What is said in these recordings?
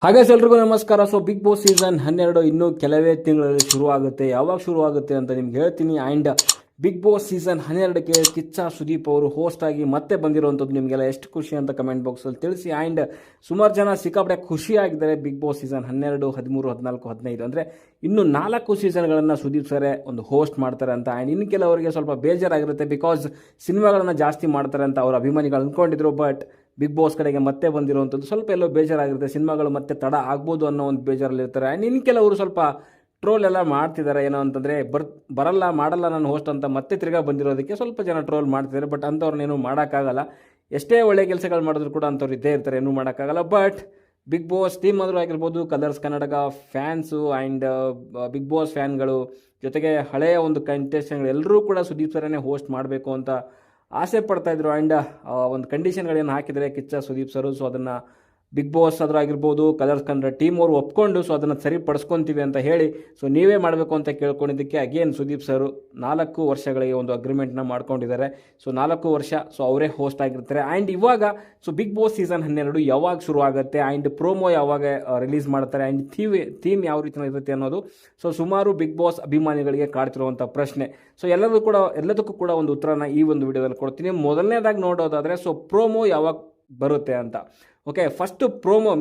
ಹಾಗೆ ಎಲ್ರಿಗೂ ನಮಸ್ಕಾರ. ಸೊ ಬಿಗ್ ಬಾಸ್ ಸೀಸನ್ 12 ಇನ್ನೂ ಕೆಲವೇ ತಿಂಗಳಲ್ಲಿ ಶುರು ಆಗುತ್ತೆ. ಯಾವಾಗ ಶುರು ಆಗುತ್ತೆ ಅಂತ ನಿಮ್ಗೆ ಹೇಳ್ತೀನಿ. ಆ್ಯಂಡ್ ಬಿಗ್ ಬಾಸ್ ಸೀಸನ್ 12ಕ್ಕೆ ಕಿಚ್ಚ ಸುದೀಪ್ ಅವರು ಹೋಸ್ಟ್ ಆಗಿ ಮತ್ತೆ ಬಂದಿರುವಂಥದ್ದು ನಿಮಗೆಲ್ಲ ಎಷ್ಟು ಖುಷಿ ಅಂತ ಕಮೆಂಟ್ ಬಾಕ್ಸಲ್ಲಿ ತಿಳಿಸಿ. ಆ್ಯಂಡ್ ಸುಮಾರು ಜನ ಸಿಕ್ಕಾಪಟ್ಟೆ ಖುಷಿಯಾಗಿದ್ದಾರೆ. ಬಿಗ್ ಬಾಸ್ ಸೀಸನ್ 12, 13, 14, 15 ಅಂದರೆ ಇನ್ನು 4 ಸೀಸನ್ಗಳನ್ನು ಸುದೀಪ್ ಸರೇ ಒಂದು ಹೋಸ್ಟ್ ಮಾಡ್ತಾರೆ ಅಂತ. ಆ್ಯಂಡ್ ಇನ್ನು ಕೆಲವರಿಗೆ ಸ್ವಲ್ಪ ಬೇಜಾರಾಗಿರುತ್ತೆ, ಬಿಕಾಸ್ ಸಿನಿಮಾಗಳನ್ನು ಜಾಸ್ತಿ ಮಾಡ್ತಾರೆ ಅಂತ ಅವರ ಅಭಿಮಾನಿಗಳು ಅಂದ್ಕೊಂಡಿದ್ರು. ಬಟ್ ಬಿಗ್ ಬಾಸ್ ಕಡೆಗೆ ಮತ್ತೆ ಬಂದಿರುವಂಥದ್ದು ಸ್ವಲ್ಪ ಎಲ್ಲೋ ಬೇಜಾರಾಗಿರುತ್ತೆ. ಸಿನಿಮಾಗಳು ಮತ್ತೆ ತಡ ಆಗ್ಬೋದು ಅನ್ನೋ ಒಂದು ಬೇಜಾರಲ್ಲಿರ್ತಾರೆ. ಆ್ಯಂಡ್ ಇನ್ನು ಕೆಲವರು ಸ್ವಲ್ಪ ಟ್ರೋಲ್ ಎಲ್ಲ ಮಾಡ್ತಿದ್ದಾರೆ. ಏನೋ ಅಂತಂದರೆ ಮಾಡಲ್ಲ ನಾನು ಹೋಸ್ಟ್ ಅಂತ ಮತ್ತೆ ತಿರ್ಗಾ ಬಂದಿರೋದಕ್ಕೆ ಸ್ವಲ್ಪ ಜನ ಟ್ರೋಲ್ ಮಾಡ್ತಿದ್ದಾರೆ. ಬಟ್ ಅಂಥವ್ರನ್ನೇನು ಮಾಡೋಕ್ಕಾಗಲ್ಲ. ಎಷ್ಟೇ ಒಳ್ಳೆ ಕೆಲಸಗಳು ಮಾಡಿದ್ರು ಕೂಡ ಅಂಥವ್ರು ಇದ್ದೇ ಇರ್ತಾರೆ, ಏನೂ ಮಾಡೋಕ್ಕಾಗಲ್ಲ. ಬಟ್ ಬಿಗ್ ಬಾಸ್ ಟೀಮ್ ಆದರೂ ಆಗಿರ್ಬೋದು, Colors Karnataka fans and Bigg Boss ಫ್ಯಾನ್ಗಳು ಜೊತೆಗೆ ಹಳೆಯ ಒಂದು ಕಂಟೆಸ್ಟೆಂಟ್ಗಳು ಎಲ್ಲರೂ ಕೂಡ ಸುದೀಪ್ ಸರನ್ನೇ ಹೋಸ್ಟ್ ಮಾಡಬೇಕು ಅಂತ ಆಸೆ ಪಡ್ತಾಯಿದ್ರು. ಆ್ಯಂಡ್ ಒಂದು ಕಂಡೀಷನ್ಗಳೇನು ಹಾಕಿದರೆ ಕಿಚ್ಚ ಸುದೀಪ್ ಸರು, ಸೊ ಅದನ್ನು ಬಿಗ್ ಬಾಸ್ ಆದರೂ ಆಗಿರ್ಬೋದು, ಕಲರ್ಸ್ ಕನ್ನಡ ಟೀಮ್ ಅವರು ಒಪ್ಕೊಂಡು ಸೊ ಅದನ್ನು ಸರಿಪಡಿಸ್ಕೊತೀವಿ ಅಂತ ಹೇಳಿ ಸೊ ನೀವೇ ಮಾಡಬೇಕು ಅಂತ ಕೇಳ್ಕೊಂಡಿದ್ದಕ್ಕೆ ಅಗೇನ್ ಸುದೀಪ್ ಸರು 4 ವರ್ಷಗಳಿಗೆ ಒಂದು ಅಗ್ರಿಮೆಂಟ್ನ ಮಾಡ್ಕೊಂಡಿದ್ದಾರೆ. ಸೊ 4 ವರ್ಷ ಸೊ ಅವರೇ ಹೋಸ್ಟ್ ಆಗಿರ್ತಾರೆ. ಆ್ಯಂಡ್ ಇವಾಗ ಸೊ ಬಿಗ್ ಬಾಸ್ ಸೀಸನ್ 12 ಯಾವಾಗ ಶುರು ಆಗುತ್ತೆ, ಆ್ಯಂಡ್ ಪ್ರೋಮೋ ಯಾವಾಗ ರಿಲೀಸ್ ಮಾಡ್ತಾರೆ, ಆ್ಯಂಡ್ ಥೀಮ್ ಯಾವ ರೀತಿ ಇರುತ್ತೆ ಅನ್ನೋದು ಸೊ ಸುಮಾರು ಬಿಗ್ ಬಾಸ್ ಅಭಿಮಾನಿಗಳಿಗೆ ಕಾಡ್ತಿರುವಂಥ ಪ್ರಶ್ನೆ. ಸೊ ಎಲ್ಲದಕ್ಕೂ ಕೂಡ ಒಂದು ಉತ್ತರನ ಈ ಒಂದು ವಿಡಿಯೋದಲ್ಲಿ ಕೊಡ್ತೀನಿ. ಮೊದಲನೇದಾಗಿ ನೋಡೋದಾದರೆ ಸೊ ಪ್ರೋಮೋ ಯಾವಾಗ ಬರುತ್ತೆ ಅಂತ. ಓಕೆ, ಫಸ್ಟು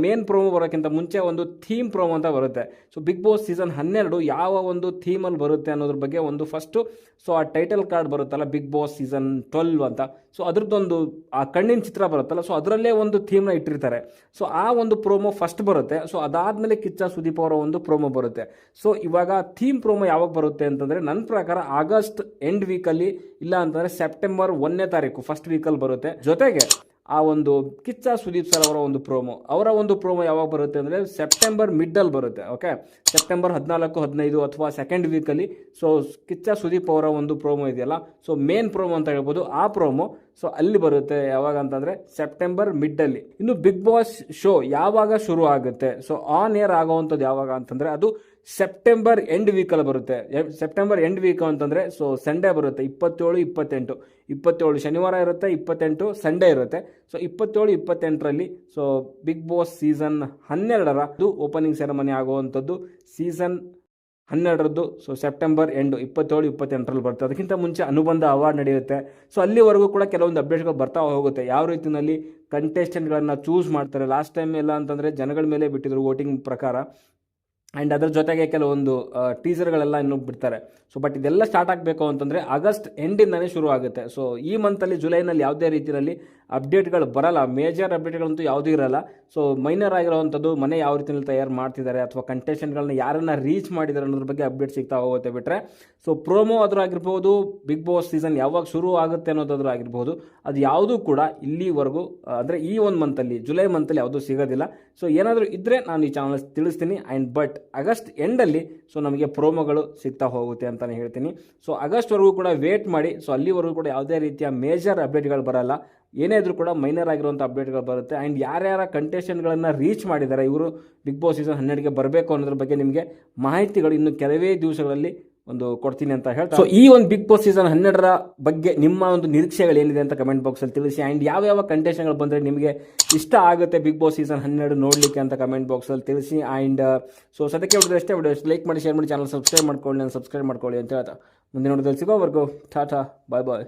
ಮೇನ್ ಪ್ರೋಮೋ ಬರೋಕ್ಕಿಂತ ಮುಂಚೆ ಒಂದು ಥೀಮ್ ಪ್ರೋಮೋ ಅಂತ ಬರುತ್ತೆ. ಸೊ ಬಿಗ್ ಬಾಸ್ ಸೀಸನ್ 12 ಯಾವ ಒಂದು ಥೀಮಲ್ಲಿ ಬರುತ್ತೆ ಅನ್ನೋದ್ರ ಬಗ್ಗೆ ಒಂದು ಫಸ್ಟು ಸೊ ಆ ಟೈಟಲ್ ಕಾರ್ಡ್ ಬರುತ್ತಲ್ಲ, ಬಿಗ್ ಬಾಸ್ ಸೀಸನ್ 12 ಅಂತ. ಸೊ ಅದ್ರದ್ದೊಂದು ಆ ಕಣ್ಣಿನ ಚಿತ್ರ ಬರುತ್ತಲ್ಲ, ಸೊ ಅದರಲ್ಲೇ ಒಂದು ಥೀಮ್ನ ಇಟ್ಟಿರ್ತಾರೆ. ಸೊ ಆ ಒಂದು ಪ್ರೋಮೋ ಫಸ್ಟ್ ಬರುತ್ತೆ. ಸೊ ಅದಾದಮೇಲೆ ಕಿಚ್ಚ ಸುದೀಪ್ ಅವರ ಒಂದು ಪ್ರೋಮೋ ಬರುತ್ತೆ. ಸೊ ಇವಾಗ ಥೀಮ್ ಪ್ರೋಮೋ ಯಾವಾಗ ಬರುತ್ತೆ ಅಂತಂದರೆ ನನ್ನ ಪ್ರಕಾರ ಆಗಸ್ಟ್ ಎಂಡ್ ವೀಕಲ್ಲಿ, ಇಲ್ಲ ಅಂತಂದರೆ ಸೆಪ್ಟೆಂಬರ್ 1ನೇ ತಾರೀಕು ಫಸ್ಟ್ ವೀಕಲ್ಲಿ ಬರುತ್ತೆ. ಜೊತೆಗೆ ಆ ಒಂದು ಕಿಚ್ಚ ಸುದೀಪ್ ಸರ್ ಅವರ ಒಂದು ಪ್ರೋಮೋ ಯಾವಾಗ ಬರುತ್ತೆ ಅಂದರೆ ಸೆಪ್ಟೆಂಬರ್ ಮಿಡ್ಡಲ್ಲಿ ಬರುತ್ತೆ. ಓಕೆ, ಸೆಪ್ಟೆಂಬರ್ 14, 15 ಅಥವಾ ಸೆಕೆಂಡ್ ವೀಕಲ್ಲಿ ಸೊ ಕಿಚ್ಚ ಸುದೀಪ್ ಅವರ ಒಂದು ಪ್ರೋಮೋ ಇದೆಯಲ್ಲ, ಸೊ ಮೇನ್ ಪ್ರೋಮೋ ಅಂತ ಹೇಳ್ಬೋದು. ಆ ಪ್ರೋಮೋ ಸೊ ಅಲ್ಲಿ ಬರುತ್ತೆ ಯಾವಾಗ ಅಂತಂದರೆ ಸೆಪ್ಟೆಂಬರ್ ಮಿಡ್ಡಲ್ಲಿ. ಇನ್ನು ಬಿಗ್ ಬಾಸ್ ಶೋ ಯಾವಾಗ ಶುರು ಆಗುತ್ತೆ, ಸೊ ಆನ್ ಏರ್ ಆಗೋವಂಥದ್ದು ಯಾವಾಗ ಅಂತಂದರೆ ಅದು ಸೆಪ್ಟೆಂಬರ್ ಎಂಡ್ ವೀಕಲ್ಲಿ ಬರುತ್ತೆ. ಸೆಪ್ಟೆಂಬರ್ ಎಂಡ್ ವೀಕ್ ಅಂತಂದರೆ ಸೊ ಸಂಡೇ ಬರುತ್ತೆ. 27 ಶನಿವಾರ ಇರುತ್ತೆ, 28 ಸಂಡೇ ಇರುತ್ತೆ. ಸೊ 27, 28ರಲ್ಲಿ so Bigg Boss season 12 opening ceremony ಆಗುವಂಥದ್ದು ಸೀಸನ್ 12 ಸೊ ಸೆಪ್ಟೆಂಬರ್ ಎಂಡು 27, 28ರಲ್ಲಿ ಬರುತ್ತೆ. ಅದಕ್ಕಿಂತ ಮುಂಚೆ ಅನುಬಂಧ ಅವಾರ್ಡ್ ನಡೆಯುತ್ತೆ. ಸೊ ಅಲ್ಲಿವರೆಗೂ ಕೂಡ ಕೆಲವೊಂದು ಅಪ್ಡೇಟ್ಗಳು ಬರ್ತಾ ಹೋಗುತ್ತೆ. ಯಾವ ರೀತಿಯಲ್ಲಿ ಕಂಟೆಸ್ಟೆಂಟ್ಗಳನ್ನು ಚೂಸ್ ಮಾಡ್ತಾರೆ. ಲಾಸ್ಟ್ ಟೈಮ್ ಎಲ್ಲ ಅಂತಂದರೆ ಜನಗಳ ಮೇಲೆ ಬಿಟ್ಟಿದ್ರು ವೋಟಿಂಗ್ ಪ್ರಕಾರ. ಆ್ಯಂಡ್ ಅದರ ಜೊತೆಗೆ ಕೆಲವೊಂದು ಟೀಸರ್ಗಳೆಲ್ಲ ಇನ್ನೂ ಬಿಡ್ತಾರೆ. ಸೊ ಬಟ್ ಇದೆಲ್ಲ ಸ್ಟಾರ್ಟ್ ಆಗಬೇಕು ಅಂತಂದರೆ ಆಗಸ್ಟ್ ಎಂಡಿಂದನೇ ಶುರು ಆಗುತ್ತೆ. ಸೊ ಈ ಮಂತಲ್ಲಿ ಜುಲೈನಲ್ಲಿ ಯಾವುದೇ ರೀತಿಯಲ್ಲಿ ಅಪ್ಡೇಟ್ಗಳು ಬರಲ್ಲ. ಮೇಜರ್ ಅಪ್ಡೇಟ್ಗಳಂತೂ ಯಾವುದೂ ಇರಲ್ಲ. ಸೊ ಮೈನರ್ ಆಗಿರೋವಂಥದ್ದು ಮನೆ ಯಾವ ರೀತಿಯಲ್ಲಿ ತಯಾರು ಮಾಡ್ತಿದ್ದಾರೆ ಅಥವಾ ಕಂಟೆಸ್ಟೆಂಟ್ಗಳನ್ನ ಯಾರನ್ನ ರೀಚ್ ಮಾಡಿದ್ದಾರೆ ಅನ್ನೋದ್ರ ಬಗ್ಗೆ ಅಪ್ಡೇಟ್ ಸಿಗ್ತಾ ಹೋಗುತ್ತೆ ಬಿಟ್ಟರೆ ಸೊ ಪ್ರೋಮೋ ಆದರೂ ಆಗಿರ್ಬೋದು, ಬಿಗ್ ಬಾಸ್ ಸೀಸನ್ ಯಾವಾಗ ಶುರು ಆಗುತ್ತೆ ಅನ್ನೋದಾದ್ರೂ ಆಗಿರ್ಬೋದು, ಅದು ಯಾವುದೂ ಕೂಡ ಇಲ್ಲಿವರೆಗೂ ಅಂದರೆ ಈ ಒಂದು ಮಂತಲ್ಲಿ, ಜುಲೈ ಮಂತಲ್ಲಿ ಯಾವುದೂ ಸಿಗೋದಿಲ್ಲ. ಸೊ ಏನಾದರೂ ಇದ್ದರೆ ನಾನು ಈ ಚಾನಲ್ ತಿಳಿಸ್ತೀನಿ. ಆ್ಯಂಡ್ ಬಟ್ ಆಗಸ್ಟ್ ಎಂಡಲ್ಲಿ ಸೊ ನಮಗೆ ಪ್ರೋಮೋಗಳು ಸಿಗ್ತಾ ಹೋಗುತ್ತೆ ಅಂತಲೇ ಹೇಳ್ತೀನಿ. ಸೊ ಆಗಸ್ಟ್ವರೆಗೂ ಕೂಡ ವೇಟ್ ಮಾಡಿ. ಸೊ ಅಲ್ಲಿವರೆಗೂ ಕೂಡ ಯಾವುದೇ ರೀತಿಯ ಮೇಜರ್ ಅಪ್ಡೇಟ್ಗಳು ಬರಲ್ಲ. ಏನೇ ಇದ್ರೂ ಕೂಡ ಮೈನರ್ ಆಗಿರುವಂಥ ಅಪ್ಡೇಟ್ಗಳು ಬರುತ್ತೆ. ಆ್ಯಂಡ್ ಯಾರ್ಯಾರ ಕಂಟೆಸ್ಟೆಂಟ್ಗಳನ್ನು ರೀಚ್ ಮಾಡಿದ್ದಾರೆ ಇವರು ಬಿಗ್ ಬಾಸ್ ಸೀಸನ್ 12ಗೆ ಬರಬೇಕು ಅನ್ನೋದ್ರ ಬಗ್ಗೆ ನಿಮಗೆ ಮಾಹಿತಿಗಳು ಇನ್ನು ಕೆಲವೇ ದಿವಸಗಳಲ್ಲಿ ಒಂದು ಕೊಡ್ತೀನಿ ಅಂತ ಹೇಳ್ತಾ, ಸೊ ಈ ಒಂದು ಬಿಗ್ ಬಾಸ್ ಸೀಸನ್ 12 ಬಗ್ಗೆ ನಿಮ್ಮ ಒಂದು ನಿರೀಕ್ಷೆಗಳೇನಿದೆ ಅಂತ ಕಮೆಂಟ್ ಬಾಕ್ಸಲ್ಲಿ ತಿಳಿಸಿ. ಆ್ಯಂಡ್ ಯಾವ ಕಂಟೆಸ್ಟೆಂಟ್ಗಳು ಬಂದರೆ ನಿಮಗೆ ಇಷ್ಟ ಆಗುತ್ತೆ ಬಿಗ್ ಬಾಸ್ ಸೀಸನ್ 12 ನೋಡಲಿಕ್ಕೆ ಅಂತ ಕಮೆಂಟ್ ಬಾಕ್ಸಲ್ಲಿ ತಿಳಿಸಿ. ಆ್ಯಂಡ್ ಸೊ ಸದ್ಯಕ್ಕೆ ವಿಡಿಯೋ ಲೈಕ್ ಮಾಡಿ, ಶೇರ್ ಮಾಡಿ, ಚಾನಲ್ ಸಬ್ಸ್ಕ್ರೈಬ್ ಮಾಡ್ಕೊಳ್ಳಿ ಅಂತ ಹೇಳ್ತಾ ಮುಂದಿನ ವಿಡಿಯೋದಲ್ಲಿ ಸಿಗೋವರೆಗೂ ಟಾಟಾ, ಬಾಯ್ ಬಾಯ್.